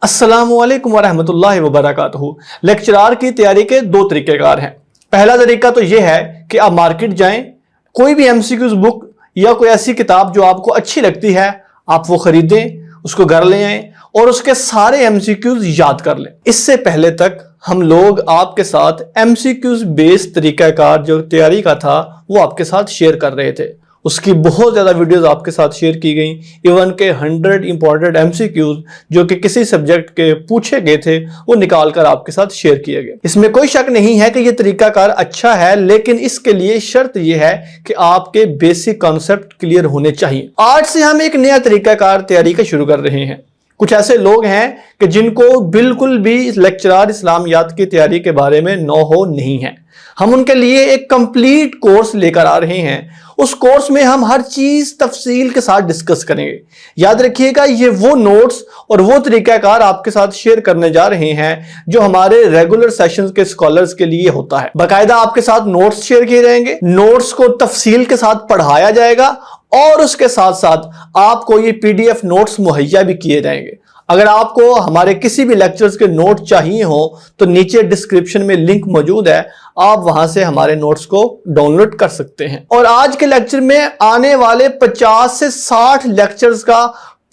अस्सलाम वालेकुम वरहमतुल्लाहि वबरकातुहू। लेक्चरार की तैयारी के दो तरीके कार हैं। पहला तरीका तो यह है कि आप मार्केट जाएं, कोई भी एमसीक्यूज बुक या कोई ऐसी किताब जो आपको अच्छी लगती है आप वो खरीदें, उसको घर ले आएं और उसके सारे एमसीक्यूज याद कर लें। इससे पहले तक हम लोग आपके साथ एमसीक्यूज बेस्ड तरीकाकार जो तैयारी का था वो आपके साथ शेयर कर रहे थे। उसकी बहुत ज़्यादा वीडियोस आपके साथ शेयर की गई। इवन के 100 इंपॉर्टेंट एमसीक्यूज जो कि किसी सब्जेक्ट के पूछे गए थे वो निकाल कर आपके साथ शेयर किए गए। इसमें कोई शक नहीं है कि ये तरीकाकार अच्छा है, लेकिन इसके लिए शर्त ये है कि आपके बेसिक कॉन्सेप्ट क्लियर होने चाहिए। आज से हम एक नया तरीकाकार तैयारी का शुरू कर रहे हैं। कुछ ऐसे लोग हैं कि जिनको बिल्कुल भी लेक्चरार इस्लामियात की तैयारी के बारे में नो हो नहीं है। हम उनके लिए एक कंप्लीट कोर्स लेकर आ रहे हैं। उस कोर्स में हम हर चीज तफसील के साथ डिस्कस करेंगे। याद रखिएगा, ये वो नोट्स और वो तरीकाकार आपके साथ शेयर करने जा रहे हैं जो हमारे रेगुलर सेशंस के स्कॉलर्स के लिए होता है। बाकायदा आपके साथ नोट्स शेयर किए जाएंगे, नोट्स को तफसील के साथ पढ़ाया जाएगा और उसके साथ साथ आपको ये पीडीएफ नोट्स मुहैया भी किए जाएंगे। अगर आपको हमारे किसी भी लेक्चर्स के नोट चाहिए हो तो नीचे डिस्क्रिप्शन में लिंक मौजूद है, आप वहां से हमारे नोट्स को डाउनलोड कर सकते हैं। और आज के लेक्चर में आने वाले 50 से 60 लेक्चर्स का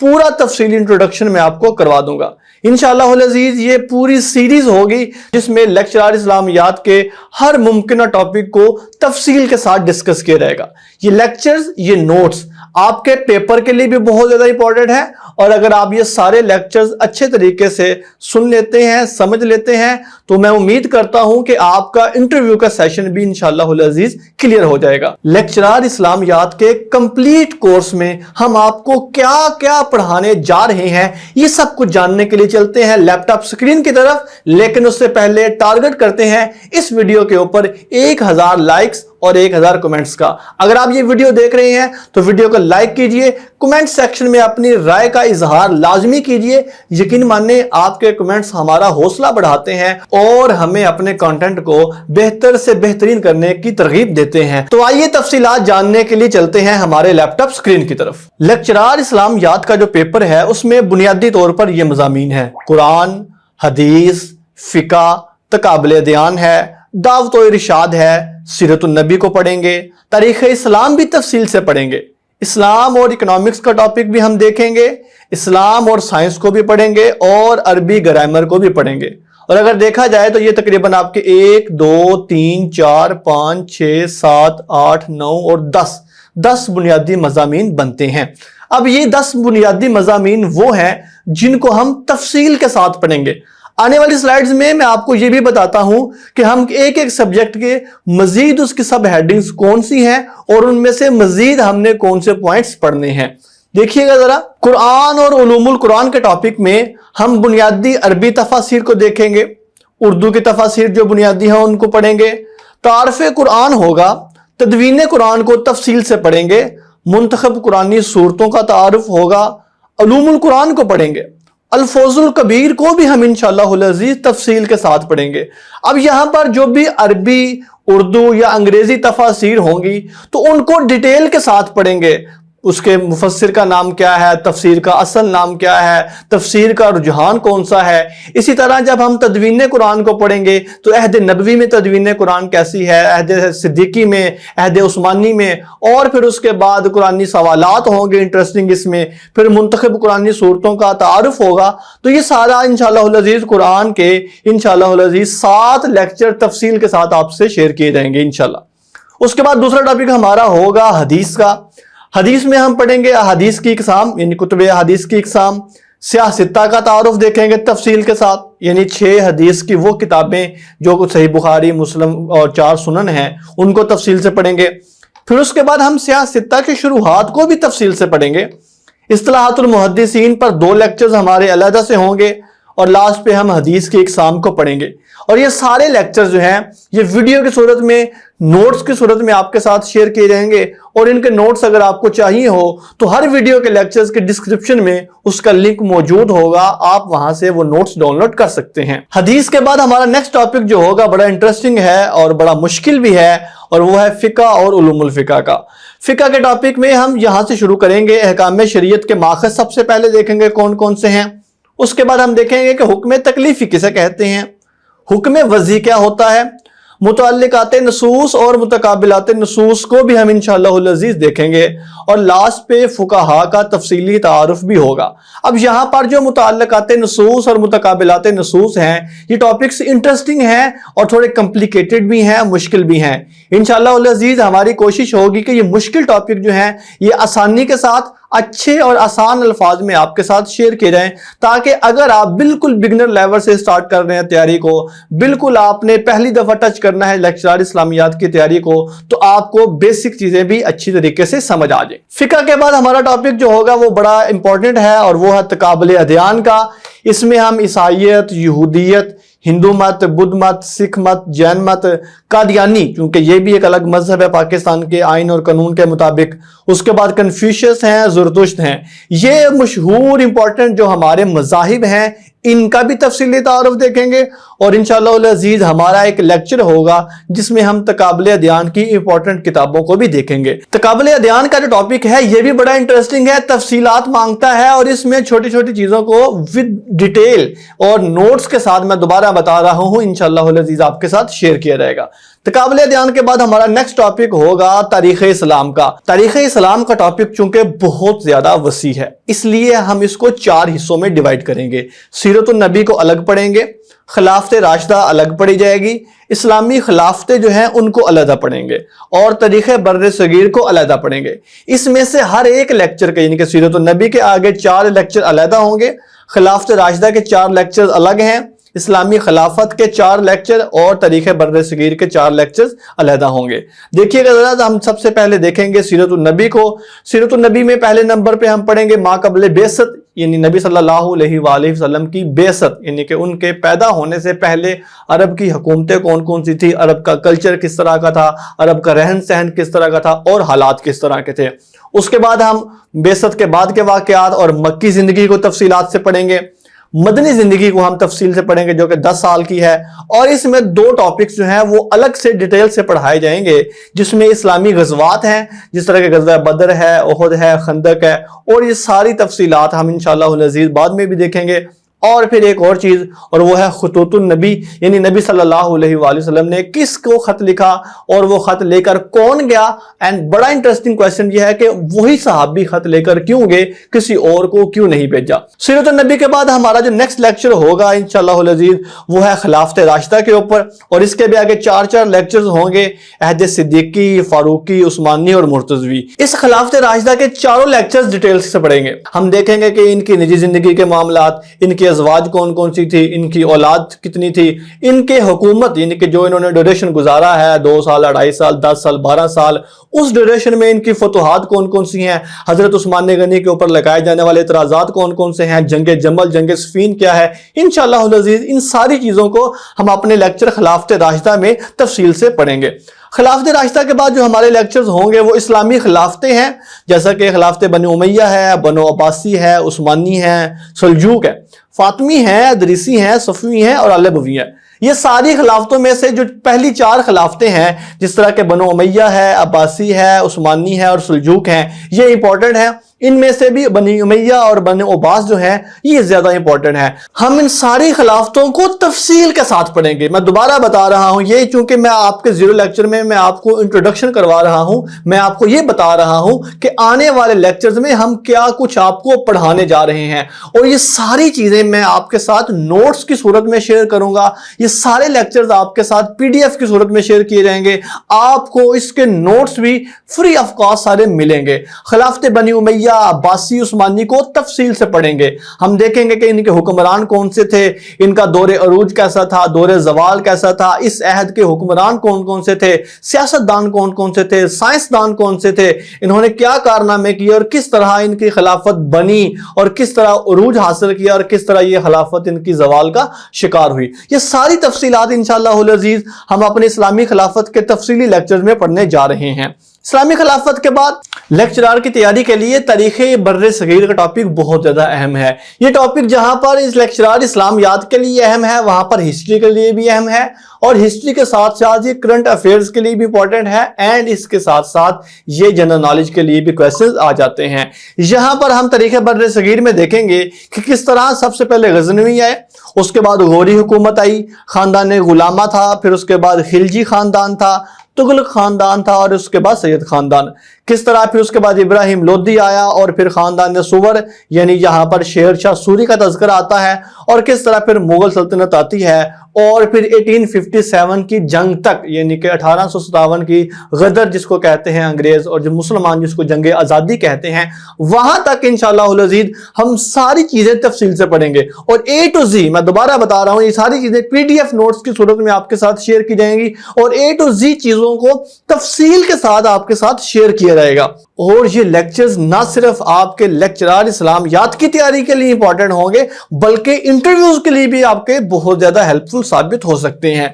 पूरा तफसीली इंट्रोडक्शन मैं आपको करवा दूंगा। इंशाअल्लाह अज़ीज ये पूरी सीरीज होगी जिसमें लेक्चरार इस्लामियात के हर मुमकिन टॉपिक को तफसील के साथ डिस्कस किया जाएगा। ये लेक्चर्स, ये नोट्स आपके पेपर के लिए भी बहुत ज्यादा इंपॉर्टेंट है और अगर आप ये सारे लेक्चर्स अच्छे तरीके से सुन लेते हैं, समझ लेते हैं, तो मैं उम्मीद करता हूं कि आपका इंटरव्यू का सेशन भी इंशाअल्लाह अज़ीज क्लियर हो जाएगा। लेक्चरार इस्लामियात के कंप्लीट कोर्स में हम आपको क्या क्या पढ़ाने जा रहे हैं ये सब कुछ जानने के लिए चलते हैं लैपटॉप स्क्रीन की तरफ। लेकिन उससे पहले टारगेट करते हैं इस वीडियो के ऊपर 1000 लाइक्स और 1000 कमेंट्स का। अगर आप ये वीडियो देख रहे हैं तो वीडियो को लाइक कीजिए, कमेंट सेक्शन में अपनी राय का इजहार लाजमी कीजिए। यकीन मानिए आपके कमेंट्स हमारा हौसला बढ़ाते हैं और हमें अपने कंटेंट को बेहतर से बेहतरीन करने की तरगीब देते हैं। तो आइए तफसीलात जानने के लिए चलते हैं हमारे लैपटॉप स्क्रीन की तरफ। लेक्चरार इस्लामियात का जो पेपर है उसमें बुनियादी तौर पर यह मज़ामीन है: कुरान, हदीस, फिका, तकाबुल दयान है, दावत और इरशाद है, सीरतुन नबी को पढ़ेंगे, तारीख़ इस्लाम भी तफसील से पढ़ेंगे, इस्लाम और इकोनॉमिक्स का टॉपिक भी हम देखेंगे, इस्लाम और साइंस को भी पढ़ेंगे और अरबी ग्रामर को भी पढ़ेंगे। और अगर देखा जाए तो ये तकरीबन आपके 1 2 3 4 5 6 7 8 9 और 10 बुनियादी मज़ामीन बनते हैं। अब ये 10 बुनियादी मज़ामीन वो हैं जिनको हम तफसील के साथ पढ़ेंगे। आने वाली स्लाइड्स में मैं आपको यह भी बताता हूं कि हम एक एक सब्जेक्ट के मजीद उसकी सब हेडिंग्स कौन सी हैं और उनमें से मजीद हमने कौन से पॉइंट्स पढ़ने हैं। देखिएगा जरा, कुरान और उलूमुल कुरान के टॉपिक में हम बुनियादी अरबी तफासिर को देखेंगे, उर्दू की तफासिर जो बुनियादी हैं उनको पढ़ेंगे, तारफ़े कुरान होगा, तदवीन कुरान को तफसील से पढ़ेंगे, मुंतखब कुरानी सूरतों का तारुफ होगा, उलूमुल कुरान को पढ़ेंगे, अल्फोजुल कबीर को भी हम इंशाअल्लाह अज़ीज तफसील के साथ पढ़ेंगे। अब यहां पर जो भी अरबी, उर्दू या अंग्रेजी तफासिर होंगी तो उनको डिटेल के साथ पढ़ेंगे। उसके मुफस्सिर का नाम क्या है, तफसीर का असल नाम क्या है, तफसीर का रुझान कौन सा है। इसी तरह जब हम तदवीन कुरान को पढ़ेंगे तो अहद नबवी में तदवीन कुरान कैसी है, अहद सिद्दीकी में, अहद उस्मानी में, और फिर उसके बाद कुरानी सवालात होंगे इंटरेस्टिंग इसमें, फिर मुंतखब कुरानी सूरतों का तारुफ होगा। तो ये सारा इंशाअल्लाह अज़ीज कुरान के इंशाअल्लाह अज़ीज 7 लेक्चर तफसील के साथ आपसे शेयर किए जाएंगे इंशाअल्लाह। उसके बाद दूसरा टॉपिक हमारा होगा हदीस का। हदीस में हम पढ़ेंगे हदीस की इकसाम यानी कुतुबे हदीस की इकसाम, सियाह सित्ता का तारुफ देखेंगे तफसील के साथ, यानी 6 हदीस की वो किताबें जो सही बुखारी, मुस्लिम और 4 सुनन हैं उनको तफसील से पढ़ेंगे। फिर उसके बाद हम सियाह सित्ता की शुरुआत को भी तफसील से पढ़ेंगे। इस्तिलाहातुल मुहद्दिसीन पर 2 लेक्चर्स हमारे अलहदा से होंगे और लास्ट पे हम हदीस की इकसाम को पढ़ेंगे। और ये सारे लेक्चर्स जो हैं ये वीडियो की सूरत में, नोट्स की सूरत में आपके साथ शेयर किए जाएंगे और इनके नोट्स अगर आपको चाहिए हो तो हर वीडियो के लेक्चर्स के डिस्क्रिप्शन में उसका लिंक मौजूद होगा, आप वहां से वो नोट्स डाउनलोड कर सकते हैं। हदीस के बाद हमारा नेक्स्ट टॉपिक जो होगा बड़ा इंटरेस्टिंग है और बड़ा मुश्किल भी है और वो है फिका और उलूमुल फिका का। फिका के टॉपिक में हम यहां से शुरू करेंगे। अहकाम शरीयत के माखज़ सबसे पहले देखेंगे कौन कौन से हैं, उसके बाद हम देखेंगे कि हुक्म तकलीफी किसे कहते हैं, हुक्म वज़ी क्या होता है, मुतअल्लिकात नसूस और मुतकाबिलात नसूस को भी हम इंशाअल्लाह अज़ीज़ देखेंगे, और लास्ट पे फुकाहा का तफसीली तारुफ भी होगा। अब यहाँ पर जो मुतअल्लिकात नसूस और मुतकाबिलात नसूस हैं, ये टॉपिक्स इंटरेस्टिंग हैं और थोड़े कॉम्प्लिकेटेड भी हैं, मुश्किल भी हैं। इंशाअल्लाह अज़ीज़ हमारी कोशिश होगी कि ये मुश्किल टॉपिक जो हैं ये आसानी के साथ अच्छे और आसान अल्फाज में आपके साथ शेयर किए जाएं, ताकि अगर आप बिल्कुल बिगनर लेवल से स्टार्ट कर रहे हैं तैयारी को, बिल्कुल आपने पहली दफा टच करना है लेक्चरार इस्लामियात की तैयारी को, तो आपको बेसिक चीजें भी अच्छी तरीके से समझ आ जाए। फिक्र के बाद हमारा टॉपिक जो होगा वो बड़ा इंपॉर्टेंट है और वो है तकाबुल अदयान का। इसमें हम ईसाईयत, यहूदियत, हिंदू मत, बुद्ध मत, सिख मत, जैन मत, कादियानी, क्योंकि ये भी एक अलग मजहब है पाकिस्तान के आइन और कानून के मुताबिक, उसके बाद कन्फ्यूशियस हैं, ज़रतुश्त हैं, ये मशहूर इंपॉर्टेंट जो हमारे मज़ाहिब हैं, इनका भी तफसीली तारुफ देखेंगे। और इंशाअल्लाह अज़ीज़ हमारा एक लेक्चर होगा जिसमें हम तकाबुल अदयान की इंपॉर्टेंट किताबों को भी देखेंगे। तकाबुल अदयान का जो टॉपिक है ये भी बड़ा इंटरेस्टिंग है, तफसीलात मांगता है, और इसमें छोटी छोटी चीजों को विद डिटेल और नोट्स के साथ मैं दोबारा बता रहा हूं, इंशाअल्लाह अज़ीज़ आपके साथ शेयर किया जाएगा। तकाबुल अदयान के बाद हमारा नेक्स्ट टॉपिक होगा तारीख़ इस्लाम का। तारीख़ इस्लाम का टॉपिक चूंकि बहुत ज्यादा वसी है, इसलिए हम इसको 4 हिस्सों में डिवाइड करेंगे। सीरतुन नबी को अलग पढ़ेंगे, खिलाफत राशिदा अलग पढ़ी जाएगी, इस्लामी खिलाफतें जो हैं उनको अलग पढ़ेंगे, और तारीख़ बर्र सगीर को अलग पढ़ेंगे। इसमें से हर एक लेक्चर के, यानी कि सीरतुन नबी के आगे 4 लेक्चर अलग होंगे, खिलाफत राशिदा के 4 लेक्चर अलग हैं, इस्लामी खिलाफत के 4 लेक्चर और तारीख़ बर्र सगीर के 4 लेक्चर्स अलहदा होंगे। देखिएगा जरा, हम सबसे पहले देखेंगे सीरतुन नबी को। सीरतुन नबी में पहले नंबर पे हम पढ़ेंगे मा कबल बेसत, यानी नबी सल्लल्लाहु अलैहि वसल्लम की बेसत, यानी कि उनके पैदा होने से पहले अरब की हुकूमतें कौन कौन सी थी, अरब का कल्चर किस तरह का था, अरब का रहन सहन किस तरह का था, और हालात किस तरह के थे। उसके बाद हम बेसत के बाद के वाक़यात और मक्की जिंदगी को तफसीलात से पढ़ेंगे, मदनी जिंदगी को हम तफसील से पढ़ेंगे जो कि 10 साल की है, और इसमें 2 टॉपिक्स जो हैं वो अलग से डिटेल से पढ़ाए जाएंगे, जिसमें इस्लामी गज़वात हैं, जिस तरह के गज़वा बदर है, उहद है, खंदक है, और ये सारी तफसीलात हम इंशाअल्लाह अज़ीज़ बाद में भी देखेंगे। और फिर एक और चीज, और वो है खुतूतुन नबी, यानी नबी सल्लल्लाहु अलैहि वसल्लम ने किसको खत लिखा और वो खत लेकर कौन गया। एंड बड़ा इंटरेस्टिंग क्वेश्चन ये है कि वही सहाबी खत लेकर क्यों गए, किसी और को क्यों नहीं भेजा। सीरतुन नबी के बाद हमारा जो नेक्स्ट लेक्चर होगा इंशाअल्लाह अज़ीज़ वो है खिलाफत राशिदा के ऊपर, और इसके भी आगे 4 लेक्चर्स होंगे, अहद सिद्दीकी, फारूकी, उस्मानी और मुर्तज़वी। इस खिलाफत राशिदा के 4 लेक्चर्स डिटेल से पढ़ेंगे। हम देखेंगे कि इनकी निजी जिंदगी के मामलात, इनके अज़वाज कौन कौन सी थी, इनकी औलाद कितनी थी, इनके हुकूमत यानी कि जो इन्होंने ड्यूरेशन गुजारा है 2 साल, 2.5 साल, 10 साल, 12 साल, उस ड्यूरेशन में इनकी फतुहात कौन कौन सी हैं, हजरत उस्मान गनी के ऊपर लगाए जाने वाले इतराजात कौन कौन से हैं, जंग जमल, जंग सफीन क्या है। इंशाअल्लाह अज़ीज़ इन सारी चीजों को हम अपने लेक्चर खिलाफत राशिदा में तफसील से पढ़ेंगे। खिलाफत राशिदा के बाद जो हमारे लेक्चर्स होंगे वो इस्लामी खिलाफतें हैं, जैसा कि खिलाफत बनी उमैया है, बनो अब्बासी है, उस्मानी है, सल्जूक है, फातमी है, अदरीसी है, सफ़वी है और अलबवी है। ये सारी खिलाफतों में से जो पहली 4 खिलाफतें हैं, जिस तरह के बनो उमैया है, अब्बासी है, उस्मानी है और सल्जूक हैं, ये इंपॉर्टेंट है। इनमें से भी बनी उमैया और बनी अब्बास जो है ये ज्यादा इंपॉर्टेंट है। हम इन सारी खिलाफतों को तफसील के साथ पढ़ेंगे। मैं दोबारा बता रहा हूं, ये चूंकि मैं आपके 0 लेक्चर में मैं आपको इंट्रोडक्शन करवा रहा हूं, मैं आपको ये बता रहा हूं कि आने वाले लेक्चर्स में हम क्या कुछ आपको पढ़ाने जा रहे हैं, और ये सारी चीजें मैं आपके साथ नोट्स की सूरत में शेयर करूंगा। ये सारे लेक्चर्स आपके साथ PDF की सूरत में शेयर किए जाएंगे, आपको इसके नोट्स भी फ्री ऑफ कॉस्ट सारे मिलेंगे। खिलाफत बनी उमैया, अब्बासी, उस्मानी को तफसील से पढ़ेंगे। हम देखेंगे कि इनके हुक्मरान कौन से थे, इनका दौरे अरूज कैसा था, दौरे जवाल कैसा था, इस अहद के हुक्मरान कौन कौन से थे, सियासतदान कौन कौन से थे, साइंसदान कौन से थे, इन्होंने क्या कारनामे किए और किस तरह इनकी खिलाफत बनी और किस तरह अरूज हासिल किया और किस तरह यह खिलाफत इनकी जवाल का शिकार हुई। ये सारी तफसीलात इंशाअल्लाह अज़ीज़ हम अपने इस्लामी खिलाफत के तफसीली लेक्चर्स में पढ़ने जा रहे हैं। इस्लामी खिलाफत के बाद लेक्चरार की तैयारी के लिए तारीख बर्र सगीर का टॉपिक बहुत ज़्यादा अहम है। ये टॉपिक जहाँ पर इस लेक्चरार इस्लामियात के लिए अहम है, वहाँ पर हिस्ट्री के लिए भी अहम है, और हिस्ट्री के साथ साथ ये करंट अफेयर्स के लिए भी इंपॉर्टेंट है, एंड इसके साथ साथ ये जनरल नॉलेज के लिए भी क्वेश्चंस आ जाते हैं। यहाँ पर हम तारीख बर्र सगीर में देखेंगे कि किस तरह सबसे पहले गजनवी आए, उसके बाद गौरी हुकूमत आई, खानदान गुलामा था, फिर उसके बाद खिलजी खानदान था, तुगलक खानदान था, और उसके बाद सैयद खानदान। किस तरह फिर उसके बाद इब्राहिम लोदी आया, और फिर खानदान सुवर यानी यहाँ पर शेर शाह सूरी का तज़किरा आता है, और किस तरह फिर मुगल सल्तनत आती है, और फिर 1857 की जंग तक यानी कि 1857 की गदर जिसको कहते हैं अंग्रेज, और जो मुसलमान जिसको जंग आज़ादी कहते हैं, वहां तक इंशाअल्लाह अज़ीज़ हम सारी चीजें तफसील से पढ़ेंगे। और A to Z मैं दोबारा बता रहा हूं, ये सारी चीजें PDF नोट्स की सूरत में आपके साथ शेयर की जाएंगी, और A to Z चीजों को तफसील के साथ आपके साथ शेयर किया जाएगा। और ये लेक्चर्स ना सिर्फ आपके लेक्चरार इस्लामियात की तैयारी के लिए इंपॉर्टेंट होंगे, बल्कि इंटरव्यूज के लिए भी आपके बहुत ज्यादा हेल्पफुल साबित हो सकते हैं।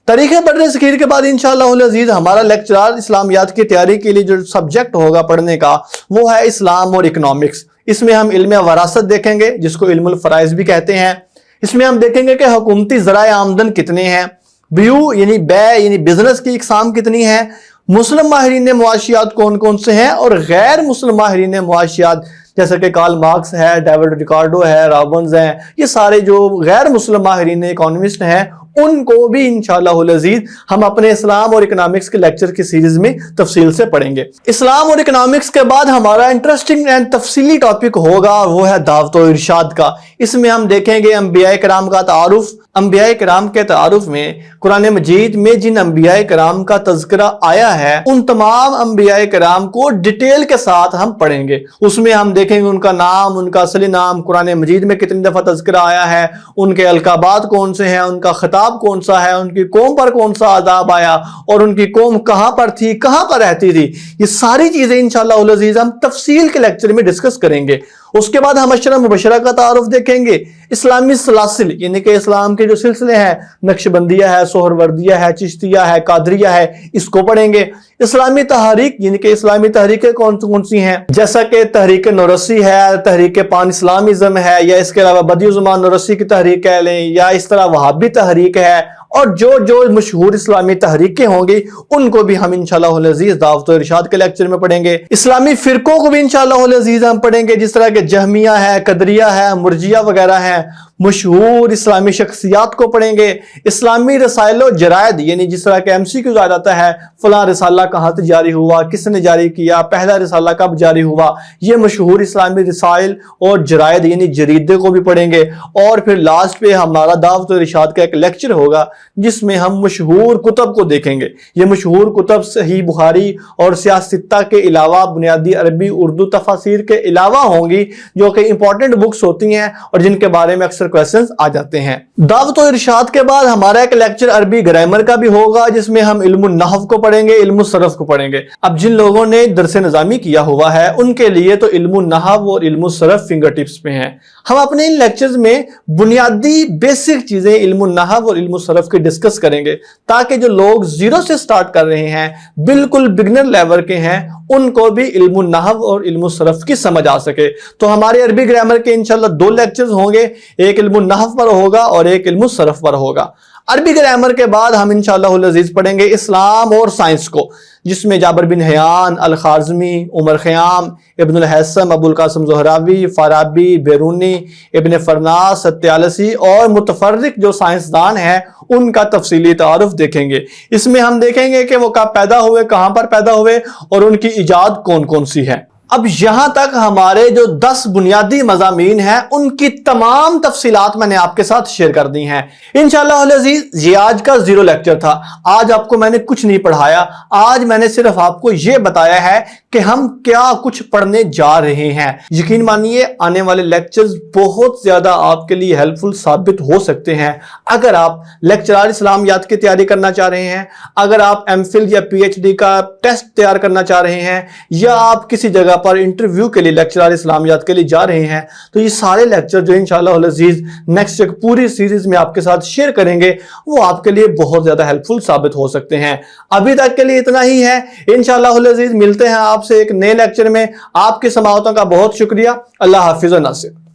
तारीख बर्र सगीर के बाद इंशाअल्लाह अज़ीज़ हमारा लेक्चरार इस्लामियात की तैयारी के लिए जो सब्जेक्ट होगा पढ़ने का, वो है इस्लाम और इकोनॉमिक्स। इसमें हम इल्म वरासत देखेंगे, जिसको इल्मुल फराइज भी कहते हैं। इसमें हम देखेंगे कि हुकूमती ज़राए आमदन कितने हैं, ब्यू यानी बै यानी बिजनेस की इकसाम कितनी है, मुस्लिम माहिरीन मुआशियात कौन कौन से हैं, और गैर मुस्लिम माहिरीन मुआशियात जैसे कि कार्ल मार्क्स है, डेविड रिकार्डो है, रॉबिन्स हैं, ये सारे जो गैर मुस्लिम माहिरीन इकोनॉमिस्ट हैं, उनको भी इंशाअल्लाह अज़ीज़ हम अपने इस्लाम और इकोनॉमिक्स के लेक्चर की सीरीज में तफसील से पढ़ेंगे। इस्लाम और इकोनॉमिक्स के बाद हमारा इंटरेस्टिंग एंड तफसीली टॉपिक होगा, वो है दावत और इरशाद का। इसमें हम देखेंगे अंबिया कराम का तारुफ। अंबिया कराम के तारुफ में कुरान मजीद में जिन अंबिया कराम का तज़किरा आया है, उन तमाम अंबिया कराम को डिटेल के साथ हम पढ़ेंगे। उसमें हम देखेंगे उनका नाम, उनका असली नाम, कुरान मजीद में कितनी दफा तज़किरा आया है, उनके अलकाबात कौन से हैं, उनका खिताब कौन सा है, उनकी कौम पर कौन सा अजाब आया, और उनकी कौम कहां पर थी, कहां पर रहती थी। ये सारी चीजें इंशाअल्लाह अज़ीज़ हम तफसील के लेक्चर में डिस्कस करेंगे। उसके बाद हम अशरा मुबशरा का तारुफ देखेंगे, इस्लामी सलासिल यानी कि इस्लाम के जो सिलसिले हैं, नक्शबंदिया है, सोहरवर्दिया है, चिश्तिया है, कादरिया है, इसको पढ़ेंगे। इस्लामी तहरीक यानी कि इस्लामी तहरीकें कौन कौन सी हैं, जैसा कि तहरीक नौरसी है, तहरीक पान इस्लामिज्म है, या इसके अलावा बदियुज़्ज़मान नौरसी की तहरीक कह लें, या इस तरह वहाबी तहरीक है, और जो जो मशहूर इस्लामी तहरीकें होंगी उनको भी हम इंशाअल्लाह अज़ीज़ दावत और इरशाद के लेक्चर में पढ़ेंगे। इस्लामी फिरकों को भी इंशाअल्लाह अज़ीज़ हम पढ़ेंगे, जिस तरह के जहमिया है, कदरिया है, मुर्जिया वगैरह हैं। मशहूर इस्लामी शख्सियात को पढ़ेंगे। इस्लामी रसाइलो जरायद यानी जिस तरह के MCQ आ जाता है, फलां रिसाला कहाँ से जारी हुआ, किसने जारी किया, पहला रिसाला कब जारी हुआ, ये मशहूर इस्लामी रसाइल और जरायद यानी जरीदे को भी पढ़ेंगे। और फिर लास्ट पे हमारा दावत और इरशाद का एक लेक्चर होगा, जिसमें हम मशहूर कुतब को देखेंगे। ये मशहूर कुतब सही बुखारी और सियासत्ता के अलावा बुनियादी अरबी उर्दू तफासिर के अलावा होंगी, जो कि इंपॉर्टेंट बुक्स होती हैं और जिनके बारे में अक्सर क्वेश्चंस आ जाते हैं। दावत और इरशाद के बाद हमारा एक लेक्चर अरबी ग्रामर का भी होगा, जिसमें हम इल्मुन नहव को पढ़ेंगे, इल्मुन सरफ को पढ़ेंगे। अब जिन लोगों ने दरस निज़ामी किया हुआ है, उनके लिए तो इल्मुन नहव और इल्मुन सरफ फिंगर टिप्स पे हैं। हम अपने इन लेक्चर्स में बुनियादी बेसिक चीजें इल्मुन नहव और इल्मुन सरफ की डिस्कस करेंगे, ताकि जो लोग जीरो से स्टार्ट कर रहे हैं, बिल्कुल बिगनर लेवल के हैं, उनको भी इल्मुन नहव और इल्मुन सरफ की समझ आ सके। तो हमारे अरबी ग्रामर के इंशाल्लाह 2 लेक्चर्स होंगे, एक इल्मुन नहव पर होगा और एक इल्मुन सरफ पर होगा। अरबी ग्रामर के बाद हम इंशाअल्लाह अज़ीज़ पढ़ेंगे इस्लाम और साइंस को, जिसमें जाबर बिन हयान, अल खारज़मी, उमर ख़याम, इब्नुल हैसम, अबुल कासिम ज़ोहरावी, फाराबी, बेरूनी, इब्न फरनास, सत्यालसी और मुतफर्रिक जो साइंसदान हैं, उनका तफसीली तारुफ देखेंगे। इसमें हम देखेंगे कि वो कब पैदा हुए, कहां पर पैदा हुए और उनकी इजाद कौन कौन सी है। अब यहां तक हमारे जो 10 बुनियादी मज़ामीन हैं, उनकी तमाम तफसीलात मैंने आपके साथ शेयर कर दी हैं। इंशाअल्लाह अज़ीज़ ये आज का 0 लेक्चर था। आज आपको मैंने कुछ नहीं पढ़ाया, आज मैंने सिर्फ आपको ये बताया है कि हम क्या कुछ पढ़ने जा रहे हैं। यकीन मानिए आने वाले लेक्चर्स बहुत ज्यादा आपके लिए हेल्पफुल साबित हो सकते हैं। अगर आप लेक्चरार इस्लामियात की तैयारी करना चाह रहे हैं, अगर आप MPhil या PhD का टेस्ट तैयार करना चाह रहे हैं, या आप किसी जगह جگہ پر انٹرویو کے لیے لیکچرار اسلامیات کے لیے جا رہے ہیں، تو یہ سارے لیکچر جو انشاءاللہ العزیز نیکسٹ ایک پوری سیریز میں آپ کے ساتھ شیئر کریں گے، وہ آپ کے لیے بہت زیادہ ہیلپ فل ثابت ہو سکتے ہیں۔ ابھی تک کے لیے اتنا ہی ہے، انشاءاللہ العزیز ملتے ہیں آپ سے ایک نئے لیکچر میں۔ آپ کی سماعتوں کا بہت شکریہ۔ اللہ حافظ و ناصر۔